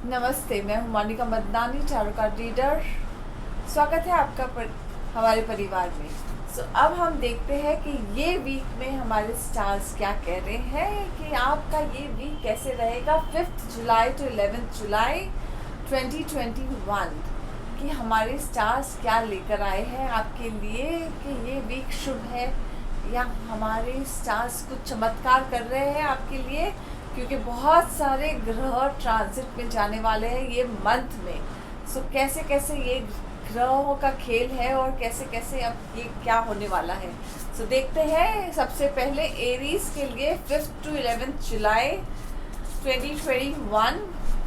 नमस्ते, मैं हूं Monika Madnani, tarot card reader. स्वागत है आपका हमारे परिवार में। अब हम देखते हैं कि ये वीक में हमारे स्टार्स क्या कह रहे हैं कि आपका ये वीक कैसे रहेगा 5 जुलाई to 11 जुलाई 2021 कि हमारे स्टार्स क्या लेकर आए हैं आपके लिए कि ये वीक शुभ है या हमारे स्टार्स कुछ चमत्कार कर रहे हैं आपके लिए, क्योंकि बहुत सारे ग्रह ट्रांजिट में जाने वाले हैं ये मंथ में। कैसे कैसे ये ग्रहों का खेल है और कैसे कैसे अब ये क्या होने वाला है। देखते हैं। सबसे पहले एरीज के लिए 5 to 11 जुलाई 2021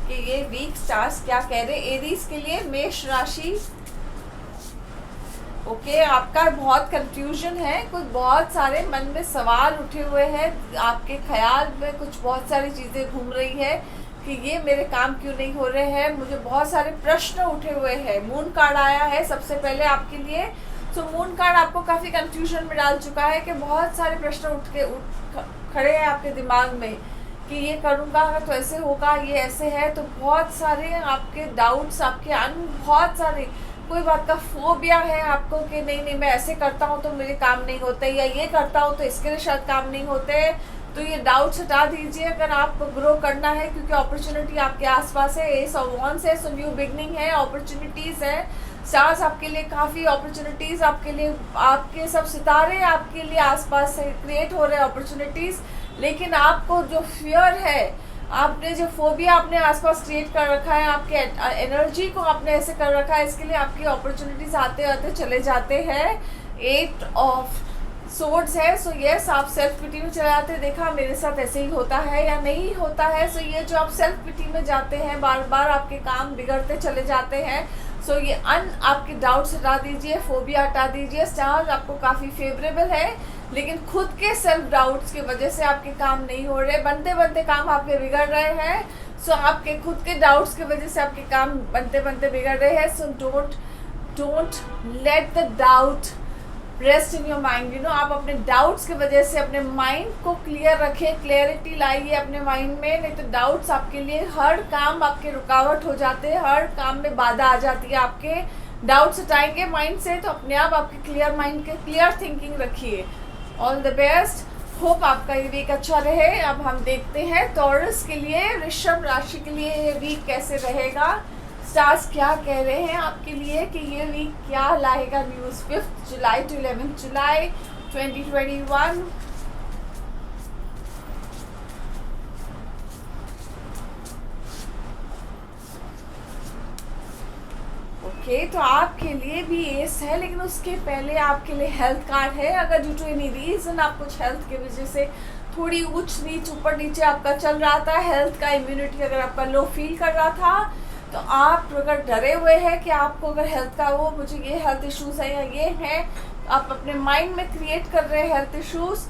के ये वीक स्टार्स क्या कह रहे हैं। एरीज के लिए मेष राशि, ओके, आपका बहुत कंफ्यूजन है, कुछ बहुत सारे मन में सवाल उठे हुए हैं, आपके ख्याल में कुछ बहुत सारी चीज़ें घूम रही है कि ये मेरे काम क्यों नहीं हो रहे हैं, मुझे बहुत सारे प्रश्न उठे हुए हैं। मून कार्ड आया है सबसे पहले आपके लिए। मून कार्ड आपको काफ़ी कंफ्यूजन में डाल चुका है कि बहुत सारे प्रश्न उठ खड़े हैं आपके दिमाग में कि ये करूँगा तो ऐसे होगा, ये ऐसे है, तो बहुत सारे आपके डाउट्स, आपके बहुत सारे, कोई बात का फोबिया है आपको कि नहीं मैं ऐसे करता हूँ तो मेरे काम नहीं होते, या ये करता हूँ तो इसके लिए शायद काम नहीं होते। तो ये डाउट्स हटा दीजिए अगर आपको ग्रो करना है, क्योंकि अपॉर्चुनिटी आपके आसपास है। एस ऑफ वांड्स है, सो न्यू बिगनिंग है, अपॉर्चुनिटीज़ है। स्टार्स आपके लिए काफ़ी अपॉर्चुनिटीज़, आपके लिए आपके सब सितारे आपके लिए आसपास से क्रिएट हो रहे हैं अपॉर्चुनिटीज़। लेकिन आपको जो फियर है, आपने जो फोबिया अपने आसपास क्रिएट कर रखा है, आपके एनर्जी को आपने ऐसे कर रखा है, इसके लिए आपकी अपॉर्चुनिटीज आते आते चले जाते हैं। 8 ऑफ सोर्ड्स है, यस, आप सेल्फ पिटी में चले जाते हैं। देखा मेरे साथ ऐसे ही होता है या नहीं होता है। ये जो आप सेल्फ पिटी में जाते हैं, बार बार आपके काम बिगड़ते चले जाते हैं। ये आपके डाउट्स हटा दीजिए, फोबिया हटा दीजिए। स्टार्स आपको काफ़ी फेवरेबल है, लेकिन खुद के सेल्फ डाउट्स की वजह से आपके काम नहीं हो रहे, बनते बनते काम आपके बिगड़ रहे हैं। आपके खुद के डाउट्स की वजह से आपके काम बनते बनते बिगड़ रहे हैं। Don't let the doubt rest in your mind. आप अपने डाउट्स की वजह से अपने माइंड को क्लियर रखें, क्लैरिटी लाइए अपने माइंड में। नहीं तो डाउट्स आपके लिए हर काम आपके रुकावट हो जाते हैं, हर काम में बाधा आ जाती है। आपके डाउट्स हटाएंगे माइंड से तो अपने आप आपके क्लियर माइंड के क्लियर थिंकिंग रखिए। ऑल द बेस्ट, होप आपका ये वीक अच्छा रहे। अब हम देखते हैं टॉरस के लिए, वृषभ राशि के लिए ये वीक कैसे रहेगा। स्टार्स क्या कह रहे हैं आपके लिए कि ये वीक क्या लाएगा न्यूज़ 5 जुलाई to 11 जुलाई 2021। तो आपके लिए भी एस है, लेकिन उसके पहले आपके लिए हेल्थ कार्ड है। अगर ड्यू टू एनी रीज़न आप कुछ हेल्थ की वजह से थोड़ी ऊंच नीच ऊपर नीचे आपका चल रहा था, हेल्थ का इम्यूनिटी अगर आपका लो फील कर रहा था, तो आप अगर डरे हुए हैं कि आपको अगर हेल्थ का वो मुझे ये हेल्थ इश्यूज़ है या ये है, आप अपने माइंड में क्रिएट कर रहे हैं हेल्थ इश्यूज़।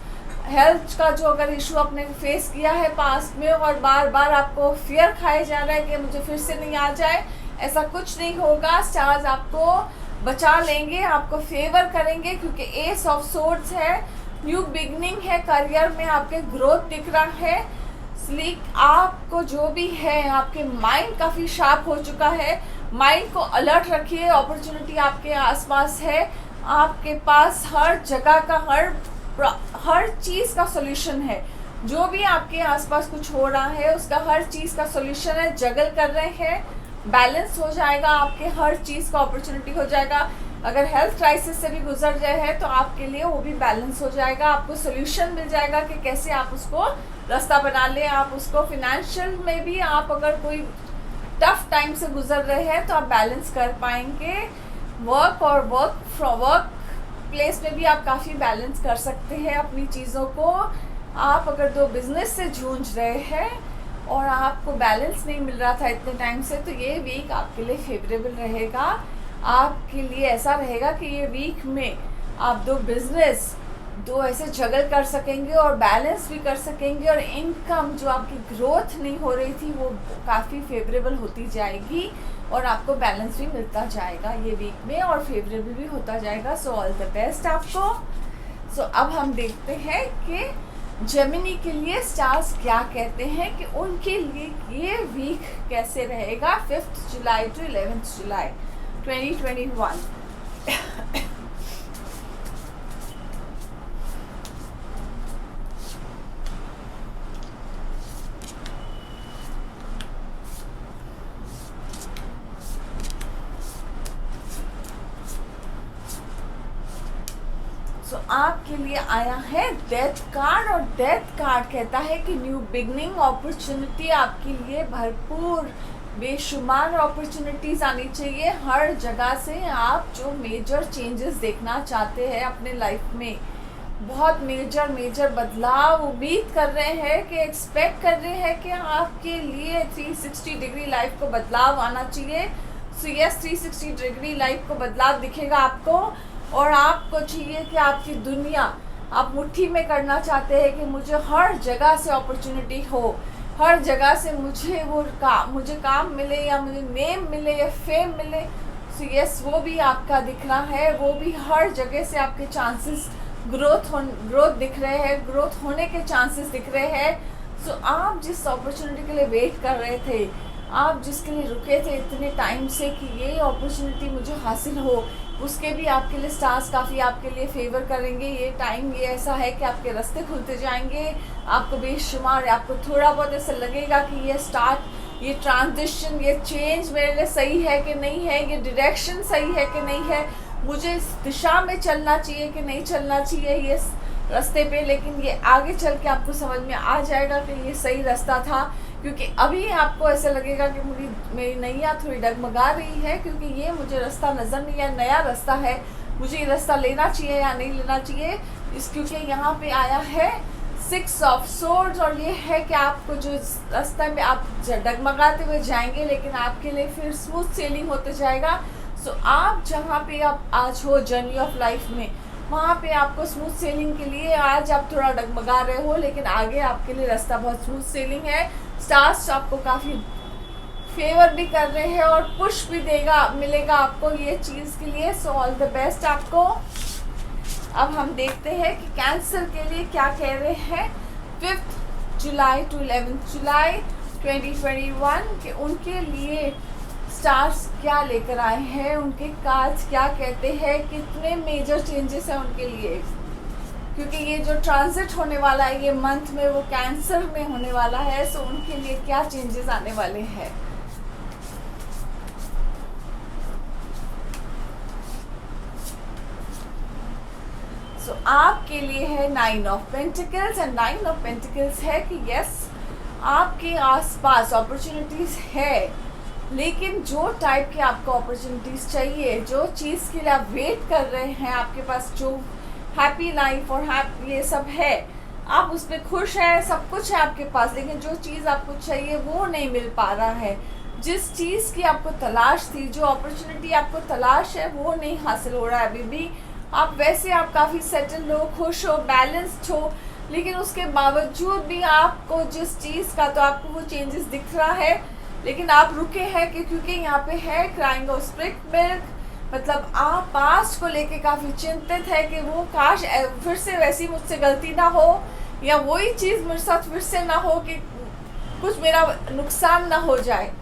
हेल्थ का जो अगर इशू आपने फेस किया है पास्ट में और बार बार आपको फियर खाया जा रहा है कि मुझे फिर से नहीं आ जाए, ऐसा कुछ नहीं होगा। स्टार्स आपको बचा लेंगे, आपको फेवर करेंगे, क्योंकि एस ऑफ सोर्ड्स है, न्यू बिगनिंग है, करियर में आपके ग्रोथ दिख रहा है। इसलिए आपको जो भी है, आपके माइंड काफ़ी शार्प हो चुका है, माइंड को अलर्ट रखिए। अपॉर्चुनिटी आपके आसपास है, आपके पास हर जगह का हर चीज़ का सॉल्यूशन है। जो भी आपके आसपास कुछ हो रहा है उसका हर चीज़ का सॉल्यूशन है। जगल कर रहे हैं, बैलेंस हो जाएगा, आपके हर चीज़ का अपॉर्चुनिटी हो जाएगा। अगर हेल्थ क्राइसिस से भी गुजर रहे हैं तो आपके लिए वो भी बैलेंस हो जाएगा, आपको सोल्यूशन मिल जाएगा कि कैसे आप उसको रास्ता बना लें। आप उसको फिनेंशियल में भी आप अगर कोई टफ टाइम से गुजर रहे हैं तो आप बैलेंस कर पाएंगे। वर्क प्लेस में भी आप काफ़ी बैलेंस कर सकते हैं अपनी चीज़ों को। आप अगर 2 बिजनेस से जूझ रहे हैं और आपको बैलेंस नहीं मिल रहा था इतने टाइम से, तो ये वीक आपके लिए फेवरेबल रहेगा। आपके लिए ऐसा रहेगा कि ये वीक में आप 2 बिजनेस, 2 ऐसे जगल कर सकेंगे और बैलेंस भी कर सकेंगे, और इनकम जो आपकी ग्रोथ नहीं हो रही थी वो काफ़ी फेवरेबल होती जाएगी और आपको बैलेंस भी मिलता जाएगा ये वीक में और फेवरेबल भी होता जाएगा। सो ऑल द बेस्ट आपको। सो अब हम देखते हैं कि जेमिनी के लिए स्टार्स क्या कहते हैं कि उनके लिए ये वीक कैसे रहेगा 5 जुलाई टू 11 जुलाई 2021। सो आपके लिए आया है डेथ कार्ड, और डेथ कार्ड कहता है कि न्यू बिगनिंग, अपॉर्चुनिटी आपके लिए भरपूर, बेशुमार अपॉर्चुनिटीज़ आनी चाहिए हर जगह से। आप जो मेजर चेंजेस देखना चाहते हैं अपने लाइफ में, बहुत मेजर बदलाव उम्मीद कर रहे हैं कि एक्सपेक्ट कर रहे हैं कि आपके लिए 360 डिग्री लाइफ को बदलाव आना चाहिए। सो यस, 360 डिग्री लाइफ को बदलाव दिखेगा आपको, और आपको चाहिए कि आपकी दुनिया आप मुट्ठी में करना चाहते हैं कि मुझे हर जगह से अपॉर्चुनिटी हो, हर जगह से मुझे मुझे काम मिले, या मुझे नेम मिले, या फेम मिले। सो यस, वो भी आपका दिख रहा है, वो भी हर जगह से आपके चांसेस ग्रोथ दिख रहे हैं, ग्रोथ होने के चांसेस दिख रहे हैं। सो आप जिस अपॉर्चुनिटी के लिए वेट कर रहे थे, आप जिसके लिए रुके थे इतने टाइम से कि ये अपॉर्चुनिटी मुझे हासिल हो, उसके भी आपके लिए स्टार्स काफ़ी आपके लिए फेवर करेंगे। ये टाइम ये ऐसा है कि आपके रास्ते खुलते जाएंगे, आपको बेशुमार, आपको थोड़ा बहुत ऐसा लगेगा कि ये स्टार्ट, ये ट्रांजिशन, ये चेंज मेरे लिए सही है कि नहीं है, ये डायरेक्शन सही है कि नहीं है, मुझे इस दिशा में चलना चाहिए कि नहीं चलना चाहिए ये रास्ते पे। लेकिन ये आगे चल के आपको समझ में आ जाएगा कि ये सही रास्ता था, क्योंकि अभी आपको ऐसा लगेगा कि मेरी नैया थोड़ी डगमगा रही है, क्योंकि ये मुझे रास्ता नज़र नहीं है, नया रास्ता है, मुझे ये रास्ता लेना चाहिए या नहीं लेना चाहिए। क्योंकि यहाँ पे आया है 6 ऑफ सोर्ड्स, और ये है कि आपको जो रास्ते में आप डगमगाते हुए जाएंगे, लेकिन आपके लिए फिर स्मूथ सेलिंग होते जाएगा। सो आप जहाँ पे आप आज हो जर्नी ऑफ लाइफ में, वहाँ पे आपको स्मूथ सेलिंग के लिए आज आप थोड़ा डगमगा रहे हो, लेकिन आगे आपके लिए रास्ता बहुत स्मूथ सेलिंग है। स्टार्स आपको काफ़ी फेवर भी कर रहे हैं और पुश भी मिलेगा आपको ये चीज़ के लिए। सो ऑल द बेस्ट आपको। अब हम देखते हैं कि कैंसर के लिए क्या कह रहे हैं 5 जुलाई टू 11 जुलाई 2021 कि उनके लिए स्टार्स क्या लेकर आए हैं, उनके कार्ड्स क्या कहते हैं, कितने मेजर चेंजेस हैं उनके लिए, क्योंकि ये जो ट्रांजिट होने वाला है ये मंथ में वो कैंसर में होने वाला है। सो उनके लिए क्या चेंजेस आने वाले हैं। सो आपके लिए है 9 of pentacles, and 9 of pentacles है कि यस, आपके आसपास अपॉर्चुनिटीज़ है, लेकिन जो टाइप की आपको अपॉर्चुनिटीज़ चाहिए, जो चीज़ के लिए आप वेट कर रहे हैं, आपके पास जो हैप्पी लाइफ और ये सब है, आप उस पर खुश हैं, सब कुछ है आपके पास, लेकिन जो चीज़ आपको चाहिए वो नहीं मिल पा रहा है। जिस चीज़ की आपको तलाश थी, जो अपॉर्चुनिटी आपको तलाश है, वो नहीं हासिल हो रहा है अभी भी। आप वैसे आप काफ़ी सेटल हो, खुश हो, बैलेंस्ड हो, लेकिन उसके बावजूद भी आपको जिस चीज़ का तो आपको वो चेंजेस दिख रहा है, लेकिन आप रुके हैं क्योंकि यहाँ पे है क्राइंग ऑफ स्प्लिट मिल्क। मतलब आप पास्ट को लेके काफ़ी चिंतित है कि वो काश फिर से वैसी मुझसे गलती ना हो, या वही चीज़ मेरे साथ फिर से ना हो कि कुछ मेरा नुकसान ना हो जाए।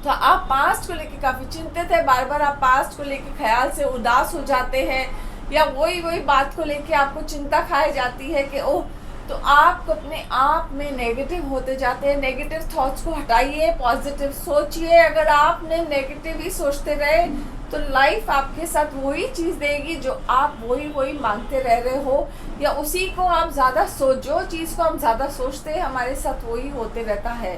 तो आप पास्ट को लेके काफ़ी चिंतित है, बार बार आप पास्ट को लेके ख्याल से उदास हो जाते हैं, या वही बात को लेके आपको चिंता खाई जाती है कि ओह, तो आप अपने आप में नेगेटिव होते जाते हैं। नेगेटिव थॉट्स को हटाइए, पॉजिटिव सोचिए। अगर आपने नेगेटिव ही सोचते रहे तो लाइफ आपके साथ वही चीज़ देगी जो आप वही मांगते रह रहे हो, या उसी को आप ज़्यादा जो चीज़ को हम ज़्यादा सोचते हैं हमारे साथ वही होते रहता है।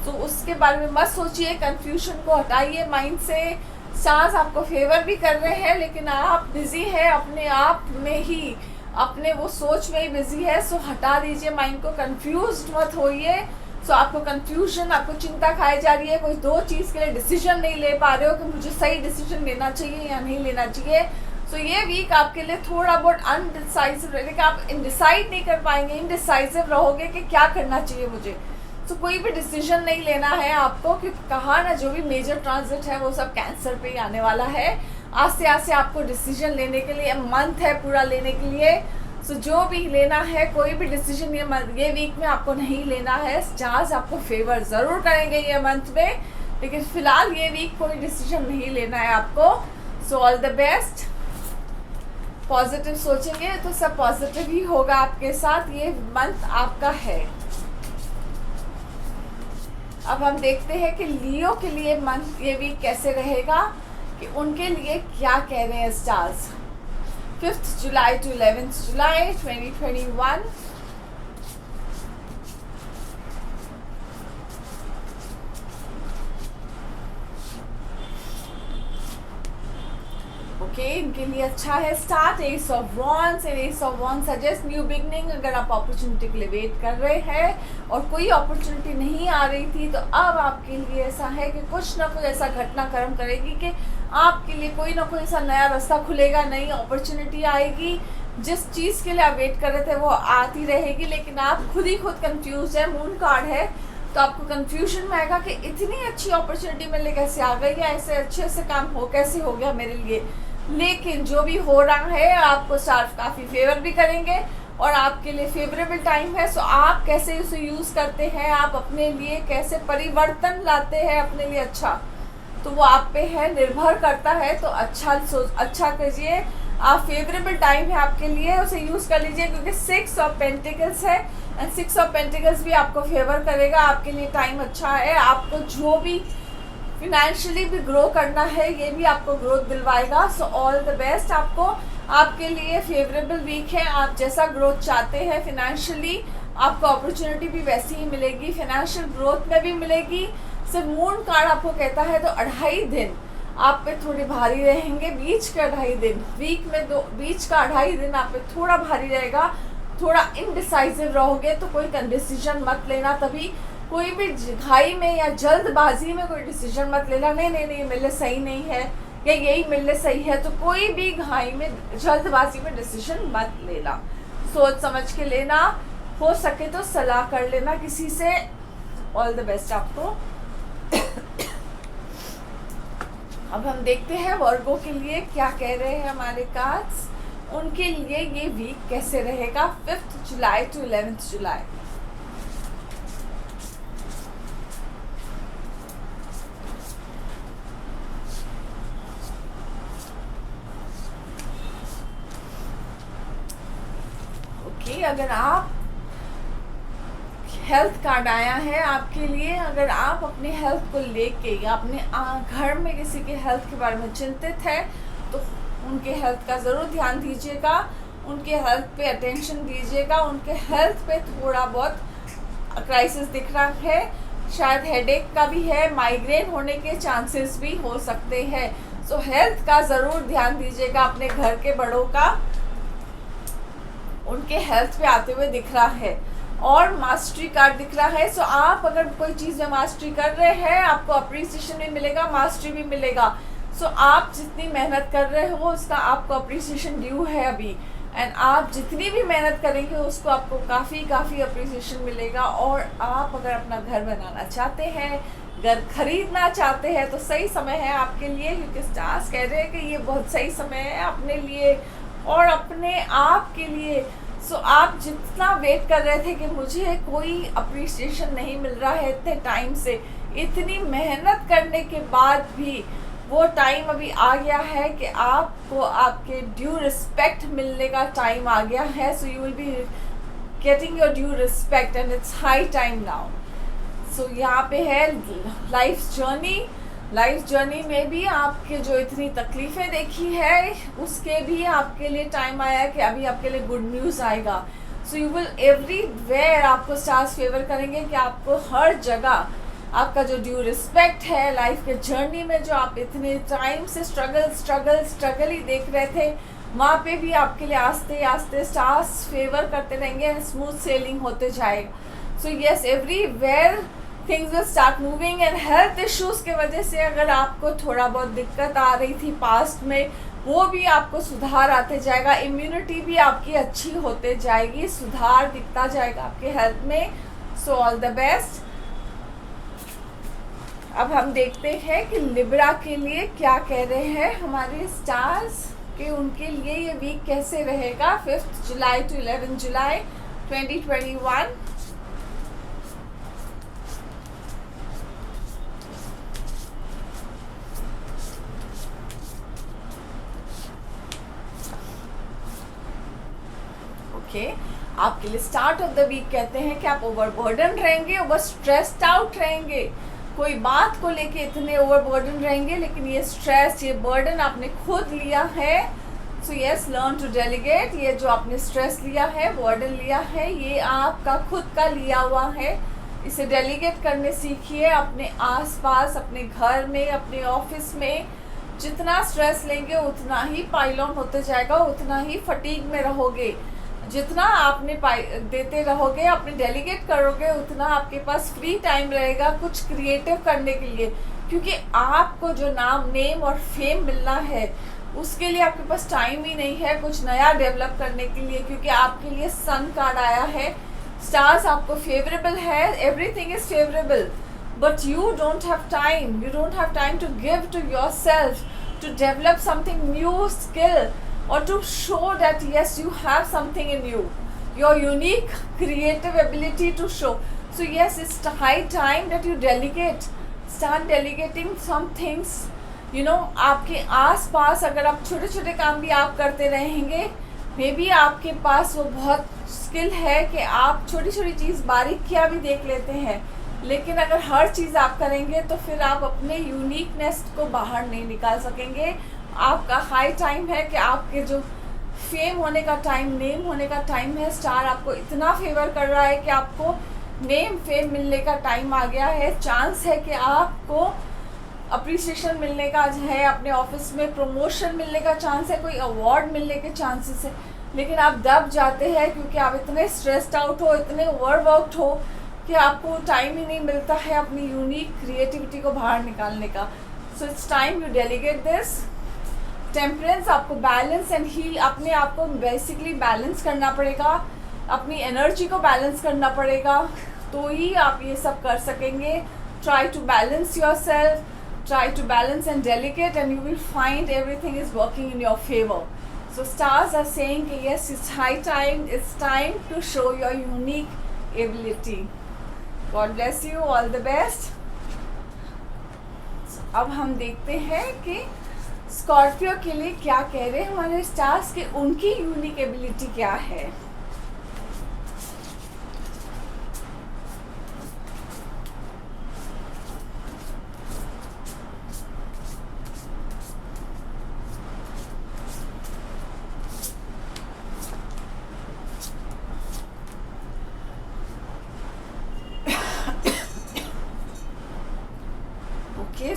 तो उसके बारे में मत सोचिए, कंफ्यूजन को हटाइए माइंड से। स्टार्स आपको फेवर भी कर रहे हैं, लेकिन आप बिजी है अपने आप में ही, अपने वो सोच में ही बिजी है। सो हटा दीजिए माइंड को, कंफ्यूज्ड मत होइए। सो आपको कंफ्यूजन, आपको चिंता खाई जा रही है, कोई दो चीज़ के लिए डिसीजन नहीं ले पा रहे हो कि मुझे सही डिसीजन लेना चाहिए या नहीं लेना चाहिए। सो ये वीक आपके लिए थोड़ा बहुत अनडिसाइसिव रहेगा, आप इनडिसाइड नहीं कर पाएंगे, इनडिसाइसिव रहोगे कि क्या करना चाहिए मुझे। तो कोई भी डिसीजन नहीं लेना है आपको, क्योंकि कहा ना जो भी मेजर ट्रांजिट है वो सब कैंसर पे ही आने वाला है। आस्ते आस्ते आपको डिसीजन लेने के लिए मंथ है पूरा लेने के लिए। सो जो भी लेना है, कोई भी डिसीजन ये वीक में आपको नहीं लेना है। स्टार्स आपको फेवर ज़रूर करेंगे ये मंथ में, लेकिन फिलहाल ये वीक कोई डिसीजन नहीं लेना है आपको। सो ऑल द बेस्ट। पॉजिटिव सोचेंगे तो सब पॉजिटिव ही होगा आपके साथ, ये मंथ आपका है। अब हम देखते हैं कि लियो के लिए मंथ ये वीक कैसे रहेगा, कि उनके लिए क्या कह रहे हैं stars. 5th July to 11th July 2021। इनके लिए अच्छा है start. S of wands and S of wands suggest new beginning. अगर आप अपॉर्चुनिटी के लिए वेट कर रहे हैं और कोई अपॉर्चुनिटी नहीं आ रही थी, तो अब आपके लिए ऐसा है कि कुछ ना कुछ ऐसा घटनाक्रम करेगी कि आपके लिए कोई ना कोई ऐसा नया रास्ता खुलेगा, नई अपॉर्चुनिटी आएगी। जिस चीज़ के लिए आप वेट कर रहे थे वो आती रहेगी, लेकिन आप खुद ही खुद कंफ्यूज है। मून कार्ड है तो आपको कंफ्यूजन में आएगा कि इतनी अच्छी अपॉर्चुनिटी मेरे लिए कैसे आ गई, या ऐसे अच्छे से काम कैसे हो गया मेरे लिए। लेकिन जो भी हो रहा है आपको स्टार काफ़ी फेवर भी करेंगे और आपके लिए फेवरेबल टाइम है। सो आप कैसे उसे यूज़ करते हैं, आप अपने लिए कैसे परिवर्तन लाते हैं अपने लिए अच्छा, तो वो आप पे है, निर्भर करता है। तो अच्छा कीजिए आप, फेवरेबल टाइम है आपके लिए, उसे यूज़ कर लीजिए, क्योंकि 6 ऑफ पेंटिकल्स है एंड 6 ऑफ पेंटिकल्स भी आपको फेवर करेगा। आपके लिए टाइम अच्छा है। आपको जो भी फिनेंशियली भी ग्रो करना है, ये भी आपको ग्रोथ दिलवाएगा। सो ऑल द बेस्ट आपको, आपके लिए फेवरेबल वीक है। आप जैसा ग्रोथ चाहते हैं फिनेंशियली, आपको अपॉर्चुनिटी भी वैसी ही मिलेगी, फिनेंशियल ग्रोथ में भी मिलेगी। सिर्फ मून कार्ड आपको कहता है तो 2.5 दिन आप पे थोड़े भारी रहेंगे, बीच के 2.5 दिन, वीक में बीच का 2.5 दिन आप पे थोड़ा भारी रहेगा, थोड़ा इनडिसाइसिव रहोगे। तो कोई डिसीजन मत लेना, तभी कोई भी घाई में या जल्दबाजी में कोई डिसीजन मत लेना। नहीं मेरे लिए सही नहीं है या यही मेरे लिए सही है, तो कोई भी घाई में जल्दबाजी में डिसीजन मत लेना, सोच समझ के लेना। हो सके तो सलाह कर लेना किसी से। ऑल द बेस्ट आपको। अब हम देखते हैं वर्गो के लिए क्या कह रहे हैं हमारे कार्ड्स। उनके लिए ये वीक कैसे रहेगा 5th जुलाई to 11th जुलाई। अगर आप हेल्थ कार्ड आया है आपके लिए, अगर आप अपने हेल्थ को लेके या अपने घर में किसी के हेल्थ के बारे में चिंतित है, तो उनके हेल्थ का ज़रूर ध्यान दीजिएगा, उनके हेल्थ पे अटेंशन दीजिएगा। उनके हेल्थ पे थोड़ा बहुत क्राइसिस दिख रहा है, शायद हेडेक का भी है, माइग्रेन होने के चांसेस भी हो सकते हैं। सो हेल्थ का ज़रूर ध्यान दीजिएगा, अपने घर के बड़ों का उनके हेल्थ पे आते हुए दिख रहा है। और मास्टरी कार्ड दिख रहा है। सो आप अगर कोई चीज़ में मास्टरी कर रहे हैं, आपको अप्रिसिएशन भी मिलेगा, मास्टरी भी मिलेगा। सो आप जितनी मेहनत कर रहे हो उसका आपको अप्रिसिएशन ड्यू है अभी, एंड आप जितनी भी मेहनत करेंगे उसको आपको काफ़ी अप्रिसिएशन मिलेगा। और आप अगर अपना घर बनाना चाहते हैं, घर खरीदना चाहते हैं, तो सही समय है आपके लिए, क्योंकि स्टार्स कह रहे हैं कि ये बहुत सही समय है अपने लिए और अपने आप के लिए। सो आप जितना वेट कर रहे थे कि मुझे कोई अप्रिसिएशन नहीं मिल रहा है इतने टाइम से, इतनी मेहनत करने के बाद भी वो टाइम अभी आ गया है कि आपको आपके ड्यू रिस्पेक्ट मिलने का टाइम आ गया है। So you will be getting your due respect and it's high time now. So यहाँ पे है लाइफ जर्नी में भी आपके जो इतनी तकलीफ़ें देखी है उसके भी आपके लिए टाइम आया है कि अभी आपके लिए गुड न्यूज़ आएगा। सो यू विल एवरीवेयर, आपको स्टार्स फेवर करेंगे कि आपको हर जगह आपका जो ड्यू रिस्पेक्ट है लाइफ के जर्नी में, जो आप इतने टाइम से स्ट्रगल ही देख रहे थे, वहाँ पे भी आपके लिए आस्ते आस्ते स्टार्स फेवर करते रहेंगे एंड स्मूथ सेलिंग होते जाएगा। So yes, everywhere things will start moving. And health issues के वजह से अगर आपको थोड़ा बहुत दिक्कत आ रही थी पास्ट में, वो भी आपको सुधार आते जाएगा। इम्यूनिटी भी आपकी अच्छी होते जाएगी, सुधार दिखता जाएगा आपके हेल्थ में। सो ऑल द बेस्ट। अब हम देखते हैं कि लिब्रा के लिए क्या कह रहे हैं हमारे स्टार्स, कि उनके लिए ये वीक कैसे रहेगा 5 जुलाई to 11 जुलाई 2021। आपके लिए स्टार्ट ऑफ द वीक कहते हैं कि आप ओवरबर्डन रहेंगे, ओवर स्ट्रेस्ड आउट रहेंगे, कोई बात को लेके इतने ओवरबर्डन रहेंगे, लेकिन ये स्ट्रेस, ये बर्डन आपने खुद लिया है। So yes, learn to delegate. ये जो आपने स्ट्रेस लिया है, बर्डन लिया है, ये आपका खुद का लिया हुआ है। इसे डेलीगेट करने सीखिए। अपने आसपास, अपने घर में, अपने ऑफिस में जितना स्ट्रेस लेंगे उतना ही पाइल ऑन होते जाएगा, उतना ही फटीग में रहोगे। जितना आपने देते रहोगे, अपने डेलीगेट करोगे, उतना आपके पास फ्री टाइम रहेगा कुछ क्रिएटिव करने के लिए, क्योंकि आपको जो नेम और फेम मिलना है उसके लिए आपके पास टाइम ही नहीं है कुछ नया डेवलप करने के लिए, क्योंकि आपके लिए सन कार्ड आया है। स्टार्स आपको फेवरेबल है, everything is favourable, but you don't have time, you don't have time to give to yourself, to develop something new skill, or to show that yes, you have something in you, your unique creative ability to show. So yes, it's high time that you delegate, start delegating some things, you know। आपके आस पास अगर आप छोटे छोटे काम भी आप करते रहेंगे, मे बी आपके पास वो बहुत स्किल है कि आप छोटी छोटी चीज़ बारीकियाँ भी देख लेते हैं, लेकिन अगर हर चीज़ आप करेंगे तो फिर आप अपने यूनिकनेस को बाहर नहीं निकाल सकेंगे। आपका हाई टाइम है कि आपके जो फेम होने का टाइम, नेम होने का टाइम है, स्टार आपको इतना फेवर कर रहा है कि आपको नेम फेम मिलने का टाइम आ गया है। चांस है कि आपको अप्रिसिएशन मिलने का है, अपने ऑफिस में प्रमोशन मिलने का चांस है, कोई अवार्ड मिलने के चांसेस है, लेकिन आप दब जाते हैं क्योंकि आप इतने स्ट्रेस्ड आउट हो, इतने ओवरवर्क्ड हो कि आपको टाइम ही नहीं मिलता है अपनी यूनिक क्रिएटिविटी को बाहर निकालने का। So it's time you delegate this. Temperance, आपको बैलेंस एंड हील, अपने आप को बेसिकली बैलेंस करना पड़ेगा, अपनी एनर्जी को बैलेंस करना पड़ेगा, तो ही आप ये सब कर सकेंगे। Try to balance yourself, try to balance and delegate, and you will find everything is working in your favour. So stars are saying कि yes, it's high time, it's time to show your unique ability. God bless you, all the best. अब हम देखते हैं कि Scorpio के लिए क्या कह रहे हैं हमारे स्टार्स, के उनकी यूनिक एबिलिटी क्या है।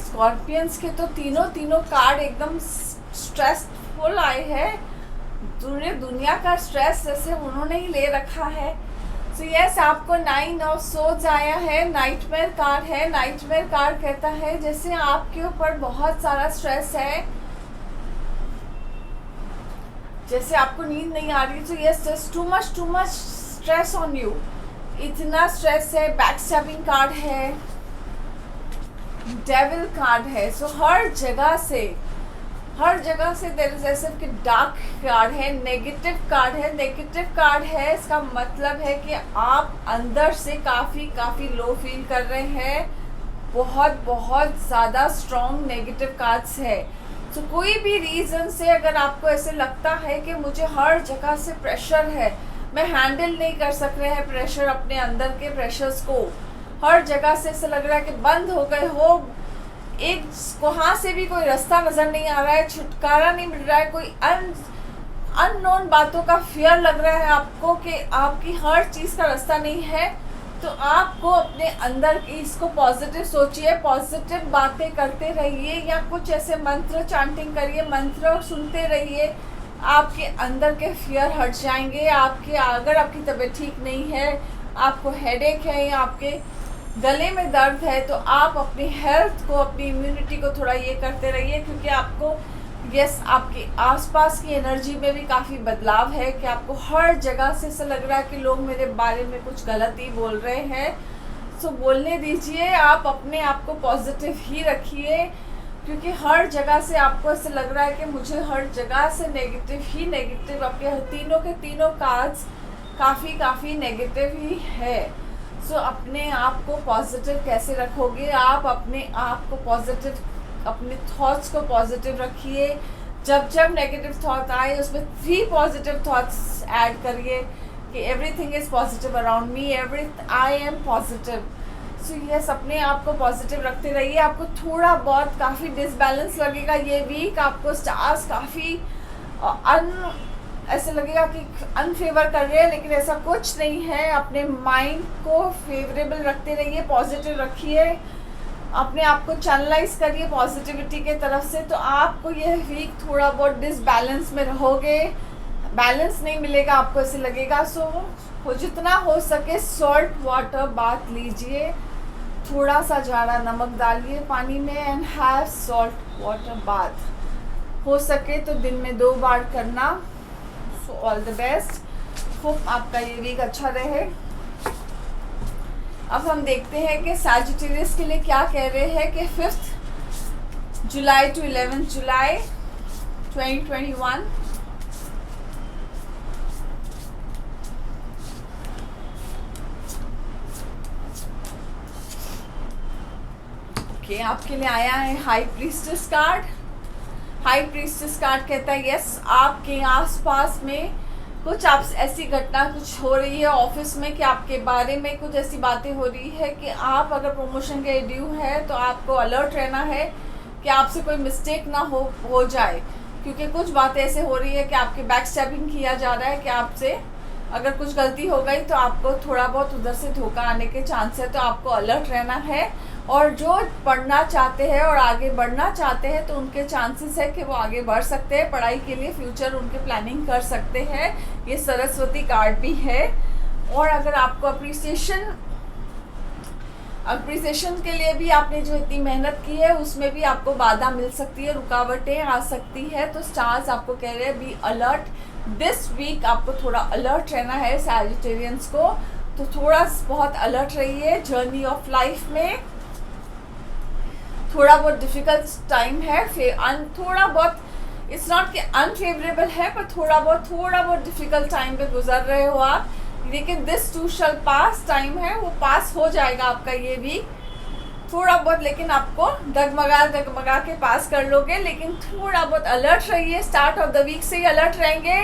स्कॉर्पियंस के तो तीनों कार्ड एकदम स्ट्रेसफुल आए हैं, पूरे दुनिया का स्ट्रेस जैसे उन्होंने ही ले रखा है। सो यस, आपको 9 ऑफ सोर्ड्स आया है, नाइटमेयर कार्ड है। नाइटमेयर कार्ड कहता है जैसे आपके ऊपर बहुत सारा स्ट्रेस है, जैसे आपको नींद नहीं आ रही, तो yes, just too much stress on you, इतना स्ट्रेस है। बैक स्टैबिंग कार्ड है, डेविल कार्ड है। सो हर जगह से देयर इज ऐसे कि डार्क कार्ड है, नेगेटिव कार्ड है। नेगेटिव कार्ड है, इसका मतलब है कि आप अंदर से काफ़ी लो फील कर रहे हैं, बहुत ज़्यादा स्ट्रॉन्ग नेगेटिव कार्ड्स है। तो कोई भी रीज़न से अगर आपको ऐसे लगता है कि मुझे हर जगह से प्रेशर है, मैं हैंडल नहीं कर सक रहे हैं प्रेशर, अपने अंदर के प्रेशर्स को, हर जगह से ऐसा लग रहा है कि बंद हो गए हो, एक वहाँ से भी कोई रास्ता नज़र नहीं आ रहा है, छुटकारा नहीं मिल रहा है, कोई अननोन बातों का फियर लग रहा है आपको कि आपकी हर चीज़ का रास्ता नहीं है, तो आपको अपने अंदर की इसको पॉजिटिव सोचिए, पॉजिटिव बातें करते रहिए या कुछ ऐसे मंत्र चैंटिंग करिए, मंत्र सुनते रहिए। आपके अंदर के फियर हट जाएंगे। अगर आपकी तबीयत ठीक नहीं है, आपको हेडेक है या आपके गले में दर्द है, तो आप अपनी हेल्थ को, अपनी इम्यूनिटी को थोड़ा ये करते रहिए, क्योंकि आपको आपके आसपास की एनर्जी में भी काफ़ी बदलाव है कि आपको हर जगह से ऐसा लग रहा है कि लोग मेरे बारे में कुछ गलत ही बोल रहे हैं। सो बोलने दीजिए, आप अपने आप को पॉजिटिव ही रखिए, क्योंकि हर जगह से आपको ऐसा लग रहा है कि मुझे हर जगह से नेगेटिव ही नेगेटिव, आपके तीनों के तीनों कार्ड्स काफ़ी नेगेटिव ही है। सो अपने आप को पॉजिटिव कैसे रखोगे? आप अपने आप को पॉजिटिव, अपने थॉट्स को पॉजिटिव रखिए। जब जब नेगेटिव थॉट आए उसमें 3 पॉजिटिव थॉट्स ऐड करिए कि everything is positive around me, I am positive. So yes, अपने आप को पॉजिटिव रखते रहिए। आपको थोड़ा बहुत काफ़ी डिसबैलेंस लगेगा ये वीक, आपको स्टार्स काफ़ी ऐसे लगेगा कि अनफेवर कर रहे हैं, लेकिन ऐसा कुछ नहीं है। अपने माइंड को फेवरेबल रखते रहिए, पॉजिटिव रखिए, अपने आप को चैनलाइज करिए पॉजिटिविटी के तरफ से। तो आपको ये वीक थोड़ा बहुत डिसबैलेंस में रहोगे, बैलेंस नहीं मिलेगा, आपको ऐसे लगेगा। सो जितना हो सके सॉल्ट वाटर बाथ लीजिए, थोड़ा सा जाड़ा नमक डालिए पानी में and have salt water bath. हो सके तो दिन में 2 बार करना। सो ऑल द बेस्ट, होप आपका ये वीक अच्छा रहे। अब हम देखते हैं कि सैजिटेरियस के लिए क्या कह रहे हैं कि 5 जुलाई टू 11 जुलाई 2021 आपके लिए आया है high priestess card. High priestess card कहता है यस, आपके आसपास में कुछ आप ऐसी घटना कुछ हो रही है ऑफिस में कि आपके बारे में कुछ ऐसी बातें हो रही है कि आप अगर प्रमोशन के ड्यू है तो आपको अलर्ट रहना है कि आपसे कोई मिस्टेक ना हो जाए, क्योंकि कुछ बातें ऐसे हो रही है कि आपके बैक स्टैबिंग किया जा रहा है कि आपसे अगर कुछ गलती हो गई तो आपको थोड़ा बहुत उधर से धोखा आने के चांस है। तो आपको अलर्ट रहना है, और जो पढ़ना चाहते हैं और आगे बढ़ना चाहते हैं तो उनके चांसेस है कि वो आगे बढ़ सकते हैं, पढ़ाई के लिए फ्यूचर उनके प्लानिंग कर सकते हैं। ये सरस्वती कार्ड भी है। और अगर आपको अप्रिसिएशन के लिए भी आपने जो इतनी मेहनत की है उसमें भी आपको बाधा मिल सकती है, रुकावटें आ सकती है। तो स्टार्स आपको कह रहे हैं बी अलर्ट दिस वीक। आपको थोड़ा अलर्ट रहना है सैजिटेरियंस को, तो थोड़ा बहुत अलर्ट रहिए। जर्नी ऑफ लाइफ में थोड़ा बहुत डिफिकल्ट टाइम है, फिर थोड़ा बहुत इट्स नॉट कि अनफेवरेबल है, पर थोड़ा बहुत डिफिकल्ट टाइम पे गुजर रहे हो आप, लेकिन this too shall pass time है, वो पास हो जाएगा आपका ये वीक थोड़ा बहुत, लेकिन आपको डगमगा के पास कर लोगे। लेकिन थोड़ा बहुत अलर्ट रहिए, स्टार्ट ऑफ द वीक से ही अलर्ट रहेंगे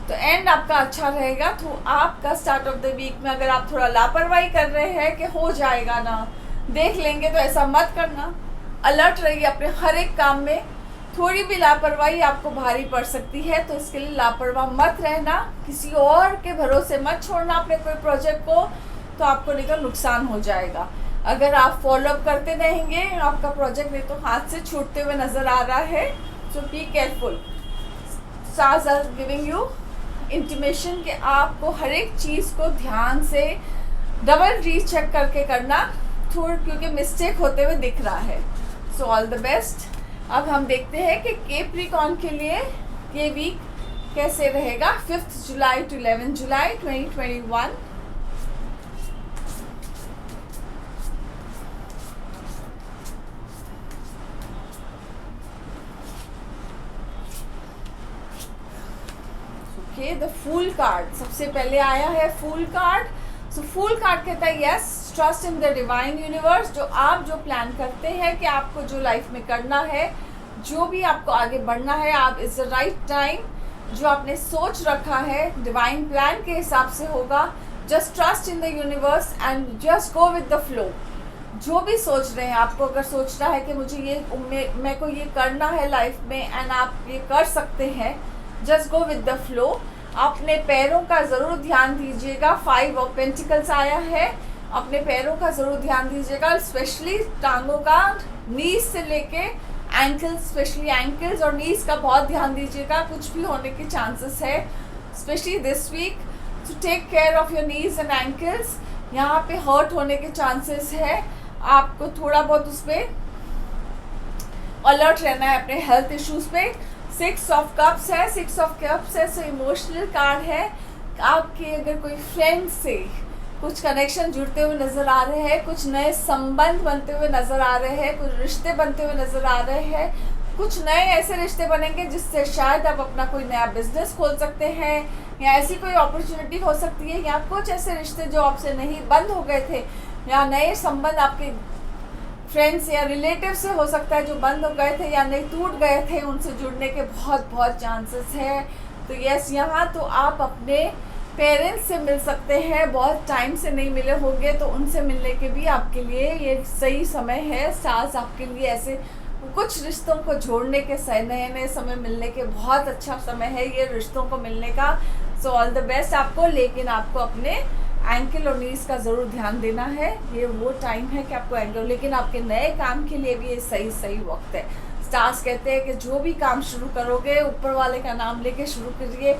तो एंड आपका अच्छा रहेगा। तो आपका स्टार्ट ऑफ द वीक में अगर आप थोड़ा लापरवाही कर रहे हैं कि हो जाएगा ना, देख लेंगे, तो ऐसा मत करना। अलर्ट रहिए अपने हर एक काम में। थोड़ी भी लापरवाही आपको भारी पड़ सकती है, तो इसके लिए लापरवाह मत रहना, किसी और के भरोसे मत छोड़ना अपने कोई प्रोजेक्ट को, तो आपको नहीं तो नुकसान हो जाएगा। अगर आप फॉलोअप करते रहेंगे आपका प्रोजेक्ट नहीं तो हाथ से छूटते हुए नज़र आ रहा है। So be careful. Stars are giving you intimation कि आपको हर एक चीज़ को ध्यान से डबल रीचेक करके करना, क्योंकि मिस्टेक होते हुए दिख रहा है। सो ऑल द बेस्ट। अब हम देखते हैं कि कैप्रिकॉर्न के लिए ये वीक कैसे रहेगा 5 July to 11 July 2021। The fool card सबसे पहले आया है, फूल कार्ड। सो फूल कार्ड कहता है yes, trust in the divine universe. जो आप प्लान करते हैं कि आपको जो लाइफ में करना है, जो भी आपको आगे बढ़ना है, आप इज द राइट टाइम। जो आपने सोच रखा है डिवाइन प्लान के हिसाब से होगा। Just trust in the universe and just go with the flow. जो भी सोच रहे हैं, आपको अगर सोचना है कि मुझे ये मेरे को ये करना है लाइफ में, एंड आप ये कर सकते हैं, just go with the flow. अपने पैरों का ज़रूर ध्यान दीजिएगा। 5 ऑफ पेंटिकल्स आया है, अपने पैरों का ज़रूर ध्यान दीजिएगा, स्पेशली टांगों का, नीज से लेके एंकल्स, स्पेशली एंकल्स और नीज का बहुत ध्यान दीजिएगा, कुछ भी होने के चांसेस है specially this week. To take care of your knees and ankles. यहाँ पे हर्ट होने के चांसेस है, आपको थोड़ा बहुत उसमें अलर्ट रहना है अपने हेल्थ इश्यूज पे। 6 ऑफ कप्स है, 6 ऑफ कप्स है, सो इमोशनल कार्ड है। आपके अगर कोई फ्रेंड से कुछ कनेक्शन जुड़ते हुए नज़र आ रहे हैं, कुछ नए संबंध बनते हुए नज़र आ रहे हैं, कुछ रिश्ते बनते हुए नज़र आ रहे हैं, कुछ नए ऐसे रिश्ते बनेंगे जिससे शायद आप अपना कोई नया बिजनेस खोल सकते हैं, या ऐसी कोई अपॉर्चुनिटी हो सकती है, या कुछ ऐसे रिश्ते जो आपसे नहीं बंद हो गए थे, या नए संबंध आपके फ्रेंड्स या रिलेटिव से हो सकता है जो बंद हो गए थे या नहीं टूट गए थे, उनसे जुड़ने के बहुत बहुत चांसेस है। तो यस, यहाँ तो आप अपने पेरेंट्स से मिल सकते हैं, बहुत टाइम से नहीं मिले होंगे तो उनसे मिलने के भी आपके लिए ये सही समय है। स्टार्स आपके लिए ऐसे कुछ रिश्तों को जोड़ने के नए नए समय मिलने के बहुत अच्छा समय है ये रिश्तों को मिलने का। सो ऑल द बेस्ट आपको, लेकिन आपको अपने एंकल और नीज का ज़रूर ध्यान देना है। ये वो टाइम है कि आपको एंकल, लेकिन आपके नए काम के लिए भी ये सही वक्त है। स्टार्स कहते हैं कि जो भी काम शुरू करोगे ऊपर वाले का नाम लेके शुरू करिए,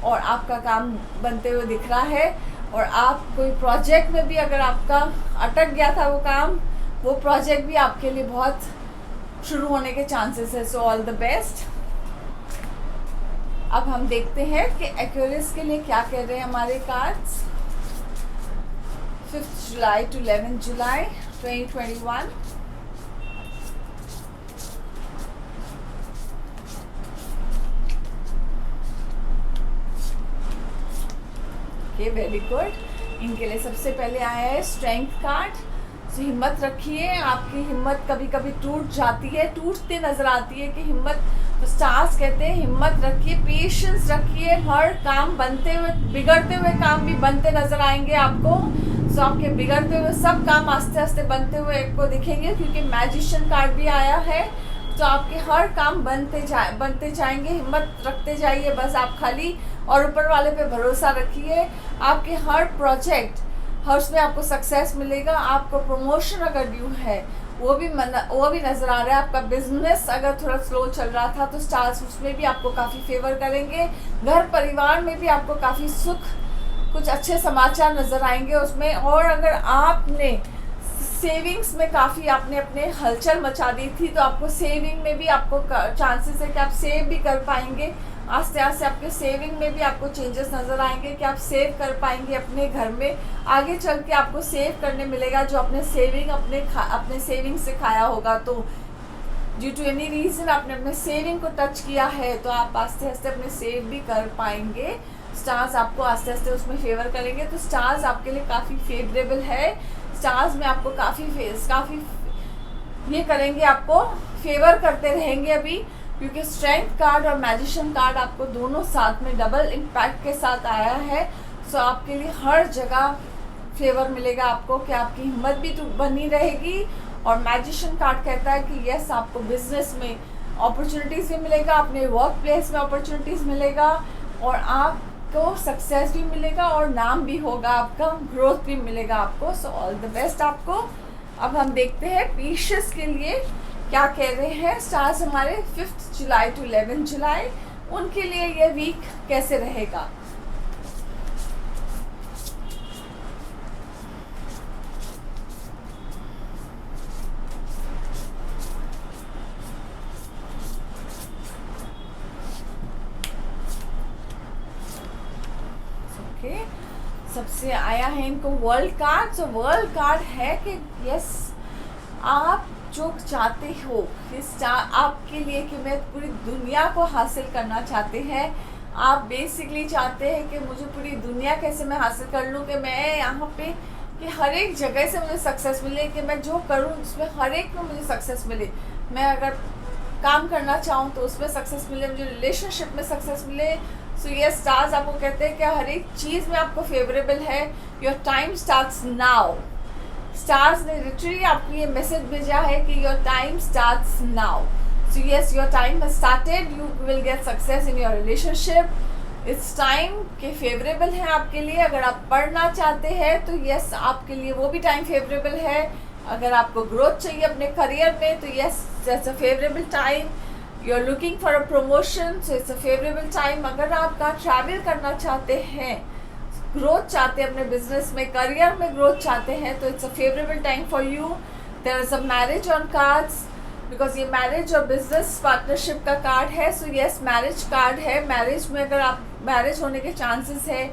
और आपका काम बनते हुए दिख रहा है। और आप कोई प्रोजेक्ट में भी अगर आपका अटक गया था वो काम, वो प्रोजेक्ट भी आपके लिए बहुत शुरू होने के चांसेस है। सो ऑल द बेस्ट। अब हम देखते हैं कि एक्वेरियस के लिए क्या कह रहे हैं हमारे cards. 5 July to 11 July 2021। Okay, very good. इनके लिए सबसे पहले आया है स्ट्रेंथ कार्ड। तो हिम्मत रखिए, आपकी हिम्मत कभी कभी टूट जाती है, टूटते नजर आती है कि हिम्मत, तो स्टार्स कहते हैं हिम्मत रखिए, पेशेंस रखिए। हर काम बनते हुए, बिगड़ते हुए काम भी बनते नजर आएंगे आपको। सो आपके बिगड़ते हुए सब काम आस्ते आस्ते बनते हुए आपको दिखेंगे, क्योंकि मैजिशियन कार्ड भी आया है। तो आपके हर काम बनते जाएंगे, हिम्मत रखते जाइए बस आप खाली, और ऊपर वाले पे भरोसा रखिए। आपके हर प्रोजेक्ट, हर उसमें आपको सक्सेस मिलेगा। आपको प्रमोशन अगर ड्यू है वो भी नज़र आ रहा है। आपका बिजनेस अगर थोड़ा स्लो चल रहा था तो स्टार्स उसमें भी आपको काफ़ी फेवर करेंगे। घर परिवार में भी आपको काफ़ी सुख, कुछ अच्छे समाचार नज़र आएंगे उसमें। और अगर आपने सेविंग्स में काफ़ी आपने अपने हलचल मचा दी थी, तो आपको सेविंग में भी आपको चांसेस है कि आप सेव भी कर पाएंगे। आस्ते आस्ते आपके सेविंग में भी आपको चेंजेस नज़र आएंगे कि आप सेव कर पाएंगे अपने घर में। आगे चल के आपको सेव करने मिलेगा जो अपने सेविंग अपने सेविंग से खाया होगा। तो ड्यू टू एनी रीज़न आपने अपने सेविंग को टच किया है, तो आप आस्ते आस्ते अपने सेव भी कर पाएंगे। स्टार्स आपको आस्ते आस्ते उसमें फेवर करेंगे। तो स्टार्स आपके लिए काफ़ी फेवरेबल है। स्टार्स में आपको काफ़ी ये करेंगे, आपको फेवर करते रहेंगे अभी, क्योंकि स्ट्रेंथ कार्ड और मैजिशियन कार्ड आपको दोनों साथ में डबल इम्पैक्ट के साथ आया है। सो आपके लिए हर जगह फेवर मिलेगा आपको, कि आपकी हिम्मत भी बनी रहेगी। और मैजिशियन कार्ड कहता है कि यस, आपको बिजनेस में अपॉर्चुनिटीज़ भी मिलेगा, अपने वर्क प्लेस में अपॉर्चुनिटीज़ मिलेगा, और आपको सक्सेस भी मिलेगा, और नाम भी होगा आपका, ग्रोथ भी मिलेगा आपको। सो ऑल द बेस्ट आपको। अब हम देखते हैं पीशियस के लिए क्या कह रहे हैं स्टार्स हमारे 5 जुलाई to 11 जुलाई, उनके लिए ये वीक कैसे रहेगा। ओके, सबसे आया है इनको वर्ल्ड कार्ड। तो वर्ल्ड कार्ड है कि यस, आप जो चाहते हो इस आपके लिए कि मैं पूरी दुनिया को हासिल करना चाहते हैं। आप बेसिकली चाहते हैं कि मुझे पूरी दुनिया कैसे मैं हासिल कर लूँ, कि मैं यहाँ पे कि हर एक जगह से मुझे सक्सेस मिले, कि मैं जो करूँ उसमें हर एक में मुझे सक्सेस मिले। मैं अगर काम करना चाहूँ तो उसमें सक्सेस मिले, मुझे रिलेशनशिप में सक्सेस मिले। सो ये स्टार्स आपको कहते हैं कि हर एक चीज़ में आपको फेवरेबल है। Your time starts now. Stars ने लिटरली आपको ये मैसेज भेजा है कि your time starts now. So yes, your time has started. You will get success in your relationship, it's time के फेवरेबल है आपके लिए। अगर आप पढ़ना चाहते हैं तो यस, आपके लिए वो भी टाइम फेवरेबल है। अगर आपको ग्रोथ चाहिए अपने करियर में तो yes, it's a favourable time. You are looking for a promotion, so it's a favourable time. अगर आप का ट्रैवल करना चाहते हैं, ग्रोथ चाहते हैं अपने बिजनेस में, करियर में ग्रोथ चाहते हैं, तो it's a favourable time for you. There is a marriage on cards, because ये मैरिज और बिजनेस पार्टनरशिप का कार्ड है। सो यस, मैरिज कार्ड है। मैरिज में अगर आप, मैरिज होने के चांसेस है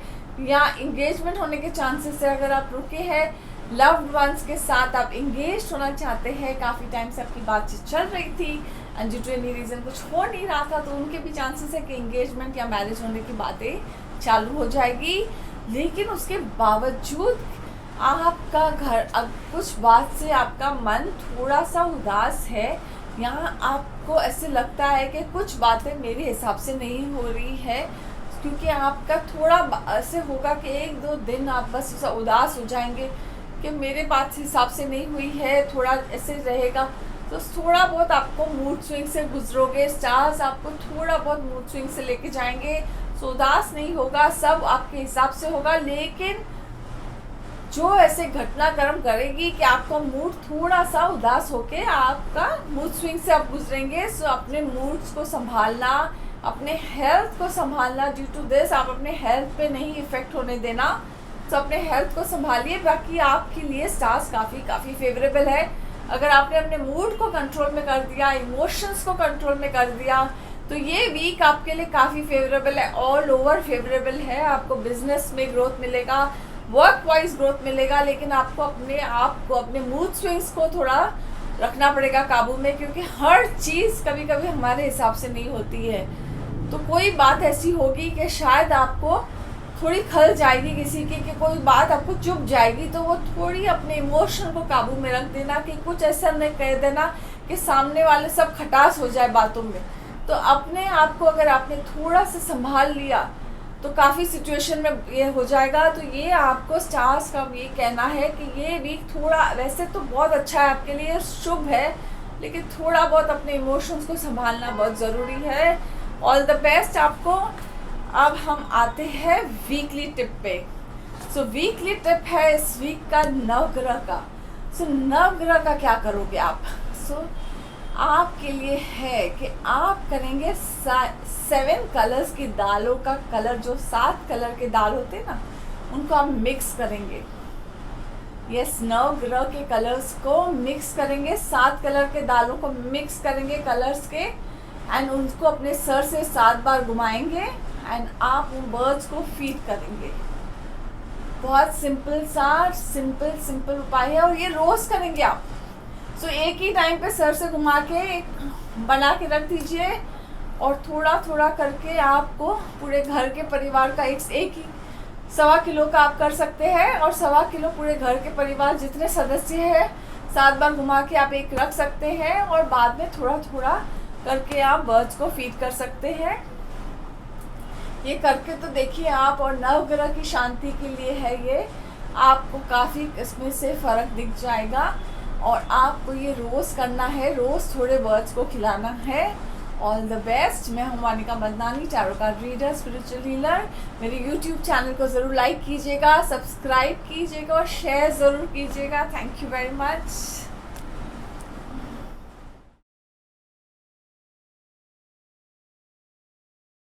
या इंगेजमेंट होने के चांसेस है। अगर आप रुके हैं, लव्ड वंस के साथ आप इंगेज होना चाहते हैं, काफ़ी टाइम से आपकी बातचीत चल रही थी and due to any reason कुछ हो नहीं रहा था, तो उनके भी चांसेस है कि इंगेजमेंट या मैरिज होने की बातें चालू हो जाएगी। लेकिन उसके बावजूद आपका घर, अब कुछ बात से आपका मन थोड़ा सा उदास है। यहाँ आपको ऐसे लगता है कि कुछ बातें मेरे हिसाब से नहीं हो रही है, क्योंकि आपका थोड़ा ऐसे होगा कि 1-2 दिन आप बस उदास हो जाएंगे कि मेरे बात हिसाब से नहीं हुई है, थोड़ा ऐसे रहेगा। तो थोड़ा बहुत आपको मूड स्विंग से गुजरोगे, स्टार्स आपको थोड़ा बहुत मूड स्विंग से लेके जाएंगे। सो उदास नहीं होगा, सब आपके हिसाब से होगा। लेकिन जो ऐसे घटनाक्रम करेगी कि आपका मूड थोड़ा सा उदास होके आपका मूड स्विंग से आप गुजरेंगे। सो अपने मूड्स को संभालना, अपने हेल्थ को संभालना। ड्यू टू दिस आप अपने हेल्थ पे नहीं इफेक्ट होने देना। तो अपने हेल्थ को संभालिए। बाकी आपके लिए स्टार्स काफ़ी फेवरेबल है। अगर आपने अपने मूड को कंट्रोल में कर दिया, इमोशंस को कंट्रोल में कर दिया, तो ये वीक आपके लिए काफ़ी फेवरेबल है, ऑल ओवर फेवरेबल है। आपको बिजनेस में ग्रोथ मिलेगा, वर्क वाइज ग्रोथ मिलेगा। लेकिन आपको अपने आप को, अपने मूड स्विंग्स को थोड़ा रखना पड़ेगा काबू में, क्योंकि हर चीज़ कभी कभी हमारे हिसाब से नहीं होती है। तो कोई बात ऐसी होगी कि शायद आपको थोड़ी खल जाएगी किसी की, कि कोई बात आपको चुभ जाएगी, तो वो थोड़ी अपने इमोशन को काबू में रख देना, कि कुछ ऐसा नहीं कह देना कि सामने वाले सब खटास हो जाए बातों में। तो अपने आप को अगर आपने थोड़ा सा संभाल लिया तो काफ़ी सिचुएशन में ये हो जाएगा। तो ये आपको स्टार्स का ये कहना है कि ये वीक थोड़ा, वैसे तो बहुत अच्छा है आपके लिए, शुभ है, लेकिन थोड़ा बहुत अपने इमोशंस को संभालना बहुत ज़रूरी है। ऑल द बेस्ट आपको। अब हम आते हैं वीकली टिप पे। सो वीकली टिप है इस वीक का नवग्रह का। सो नवग्रह का क्या करोगे आप? सो आपके लिए है कि आप करेंगे 7 कलर्स की दालों का कलर, जो 7 कलर के दाल होते हैं ना, उनको आप मिक्स करेंगे। यस, नवग्रह के कलर्स को मिक्स करेंगे, 7 कलर के दालों को मिक्स करेंगे कलर्स के, एंड उनको अपने सर से 7 बार घुमाएंगे एंड आप उन बर्ड्स को फीड करेंगे। बहुत सिंपल उपाय है, और ये रोज़ करेंगे आप। सो एक ही टाइम पे सर से घुमा के बना के रख दीजिए, और थोड़ा थोड़ा करके आपको पूरे घर के परिवार का एक ही 1.25 किलो का आप कर सकते हैं, और 1.25 किलो पूरे घर के परिवार जितने सदस्य हैं 7 बार घुमा के आप एक रख सकते हैं, और बाद में थोड़ा थोड़ा करके आप बर्ड्स को फीड कर सकते हैं। ये करके तो देखिए आप, और नवग्रह की शांति के लिए है ये, आपको काफ़ी इसमें से फ़र्क दिख जाएगा। और आपको ये रोज़ करना है, रोज़ थोड़े बर्ड्स को खिलाना है। All the best. मैं हूँ Monika Madnani, tarot card reader, spiritual healer. मेरे यूट्यूब चैनल को ज़रूर लाइक कीजिएगा, सब्सक्राइब कीजिएगा और शेयर ज़रूर कीजिएगा। Thank you very much.